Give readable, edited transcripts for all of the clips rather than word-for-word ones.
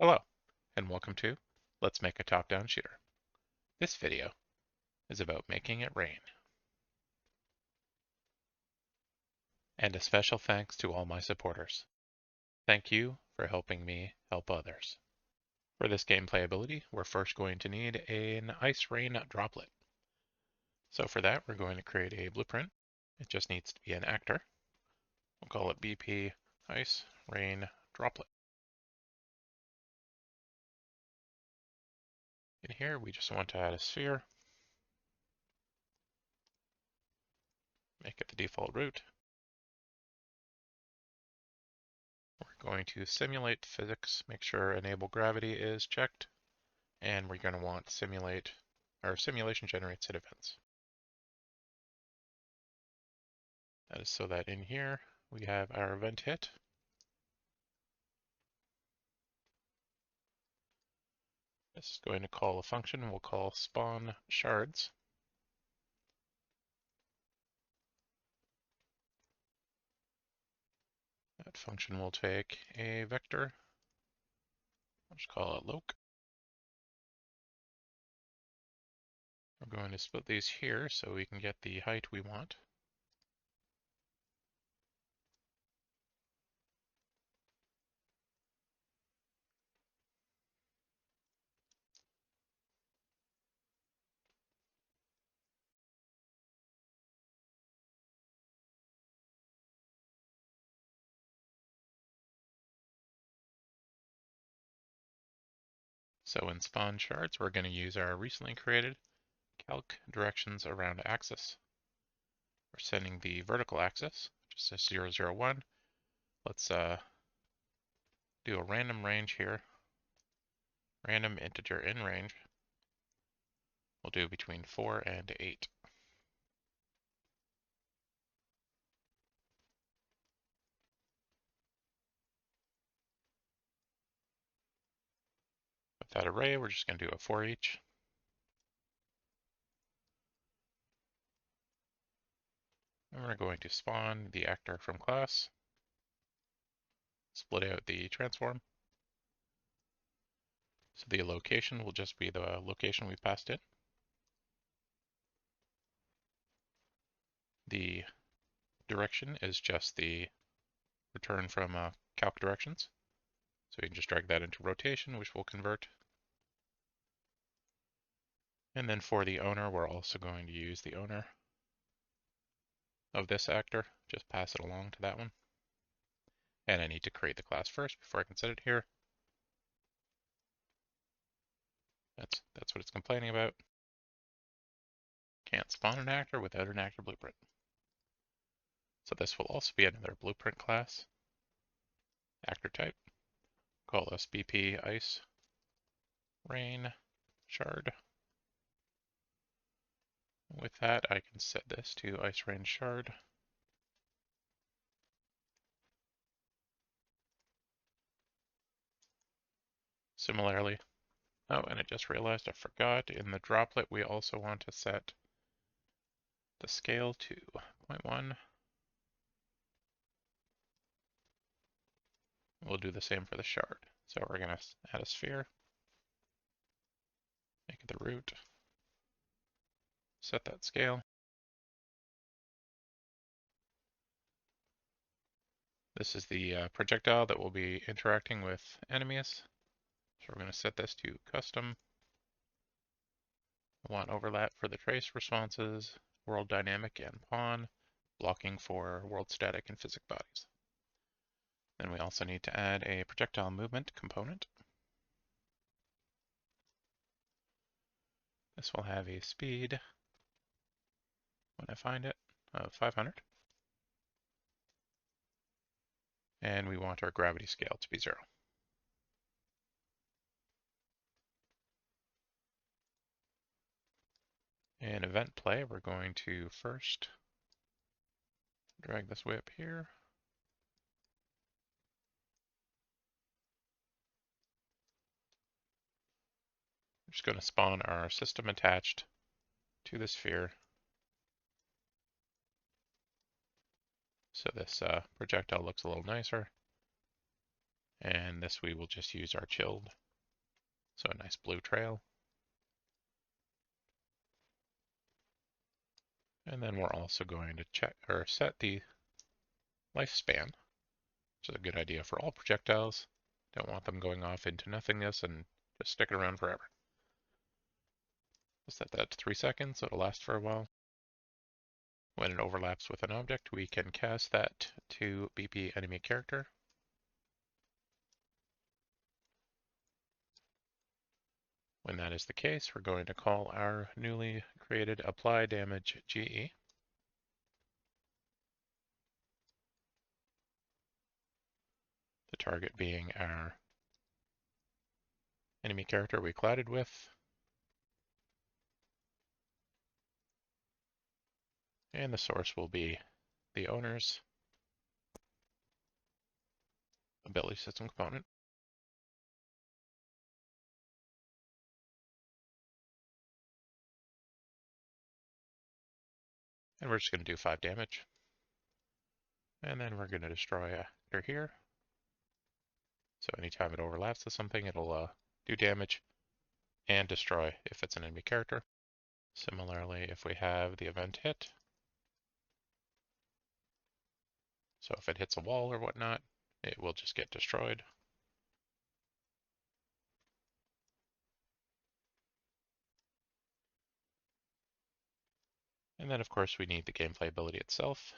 Hello, and welcome to Let's Make a Top-Down Shooter. This video is about making it rain. And a special thanks to all my supporters. Thank you for helping me help others. For this gameplay ability, we're first going to need an Ice Rain Droplet. So for that, we're going to create a blueprint. It just needs to be an actor. We'll call it BP Ice Rain Droplet. In here, we just want to add a sphere. Make it the default root. We're going to simulate physics, make sure enable gravity is checked, and we're going to want simulate, or simulation generates hit events. That is so that in here we have our event hit. This is going to call a function we'll call spawn shards. That function will take a vector, I'll just call it loc. We're going to split these here so we can get the height we want. So in spawn shards, we're going to use our recently created calc directions around axis. We're sending the vertical axis, just as 0, 0, 1. Let's do a random range here. Random integer in range. We'll do between 4 and 8. With that array, we're just going to do a for each. And we're going to spawn the actor from class. Split out the transform. So the location will just be the location we passed in. The direction is just the return from calc directions. So you can just drag that into rotation, which will convert. And then for the owner, we're also going to use the owner of this actor. Just pass it along to that one. And I need to create the class first before I can set it here. That's what it's complaining about. Can't spawn an actor without an actor blueprint. So this will also be another blueprint class. Actor type. Call this BP Ice Rain Shard. With that, I can set this to Ice Rain Shard. Similarly, oh, and I just realized I forgot, in the droplet we also want to set the scale to 0.1. We'll do the same for the shard. So we're going to add a sphere, make it the root, set that scale. This is the projectile that will be interacting with enemies. So we're going to set this to custom. I want overlap for the trace responses, world dynamic and pawn, blocking for world static and physic bodies. Then we also need to add a projectile movement component. This will have a speed, when I find it, of 500. And we want our gravity scale to be 0. In event play, we're going to first drag this way up here. We're just going to spawn our system attached to the sphere. So this projectile looks a little nicer. And this we will just use our chilled. So a nice blue trail. And then we're also going to check or set the lifespan, which is a good idea for all projectiles. Don't want them going off into nothingness and just sticking around forever. We'll set that to 3 seconds, so it'll last for a while. When it overlaps with an object, we can cast that to BP enemy character. When that is the case, we're going to call our newly created apply damage GE. The target being our enemy character we collided with. And the source will be the owner's ability system component. And we're just going to do 5 damage. And then we're going to destroy a actor here. So anytime it overlaps with something, it'll do damage and destroy if it's an enemy character. Similarly, if we have the event hit, so if it hits a wall or whatnot, it will just get destroyed. And then of course we need the gameplay ability itself.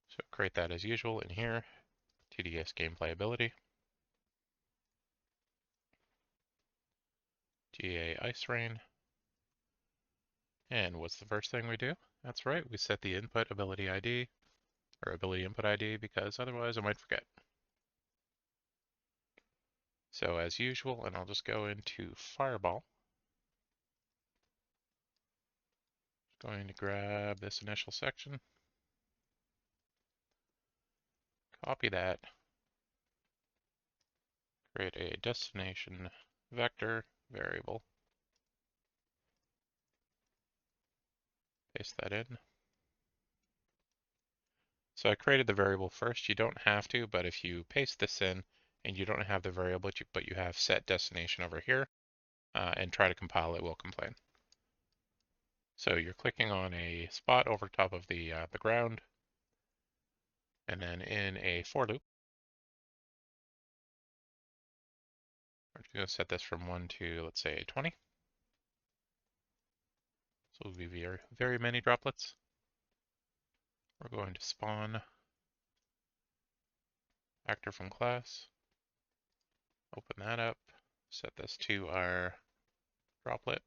So create that as usual in here, TDS gameplay ability. GA Ice Rain. And what's the first thing we do? That's right, we set the input ability ID, or ability input ID, because otherwise I might forget. So as usual, and I'll just go into Fireball. Going to grab this initial section, copy that, create a destination vector variable, paste that in. So I created the variable first. You don't have to, but if you paste this in and you don't have the variable, but you have set destination over here, and try to compile, it will complain. So you're clicking on a spot over top of the ground, and then in a for loop, we're going to set this from 1 to, let's say, 20. So it'll be very, very many droplets. We're going to spawn actor from class, open that up, set this to our droplet.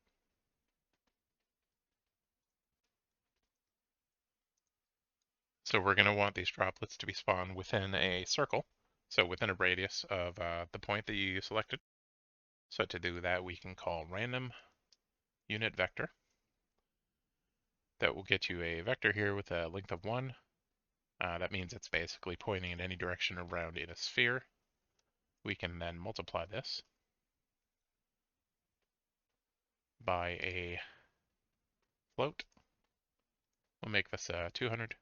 So we're going to want these droplets to be spawned within a circle, so within a radius of the point that you selected. So to do that, we can call random unit vector. That will get you a vector here with a length of 1. That means it's basically pointing in any direction around in a sphere. We can then multiply this by a float. We'll make this 200.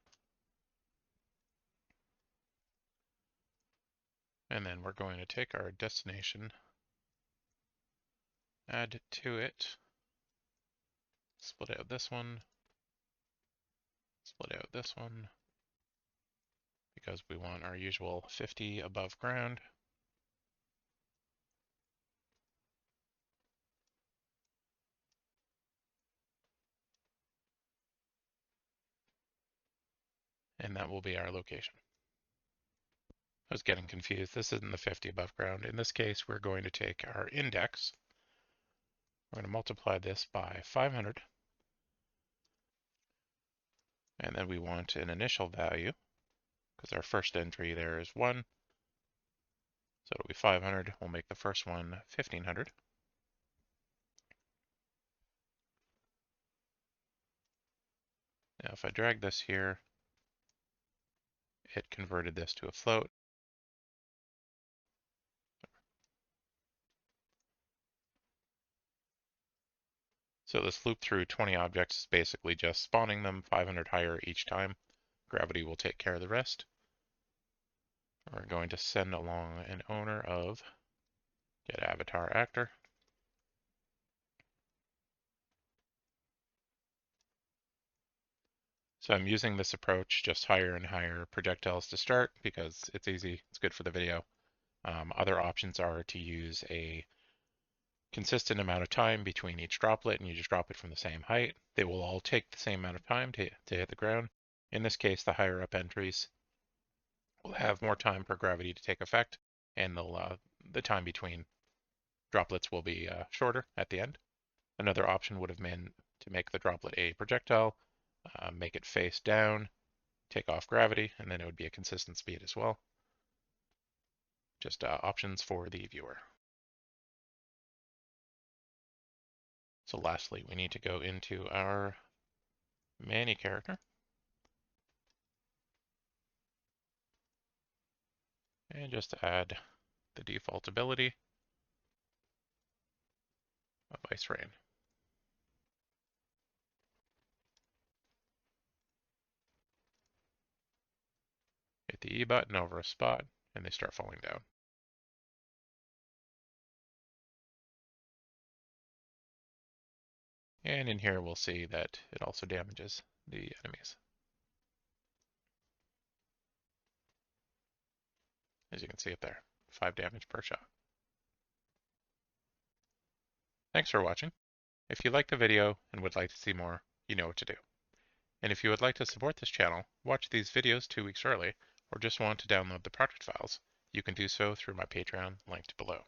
And then we're going to take our destination, add to it, split out this one, split out this one, because we want our usual 50 above ground. And that will be our location. I was getting confused. This isn't the 50 above ground. In this case, we're going to take our index. We're going to multiply this by 500. And then we want an initial value, because our first entry there is 1. So it'll be 500. We'll make the first one 1500. Now if I drag this here, it converted this to a float. So this loop through 20 objects is basically just spawning them 500 higher each time. Gravity will take care of the rest. We're going to send along an owner of get avatar actor. So I'm using this approach, just higher and higher projectiles to start because it's easy, it's good for the video. Other options are to use a consistent amount of time between each droplet and you just drop it from the same height. They will all take the same amount of time to hit the ground. In this case, the higher up entries will have more time per gravity to take effect, and the time between droplets will be shorter at the end. Another option would have been to make the droplet a projectile, make it face down, take off gravity, and then it would be a consistent speed as well. Just options for the viewer. So lastly, we need to go into our Manny character and just add the default ability of Ice Rain. Hit the E button over a spot and they start falling down. And in here we'll see that it also damages the enemies. As you can see it there, 5 damage per shot. Thanks for watching. If you liked the video and would like to see more, you know what to do. And if you would like to support this channel, watch these videos 2 weeks early, or just want to download the project files, you can do so through my Patreon linked below.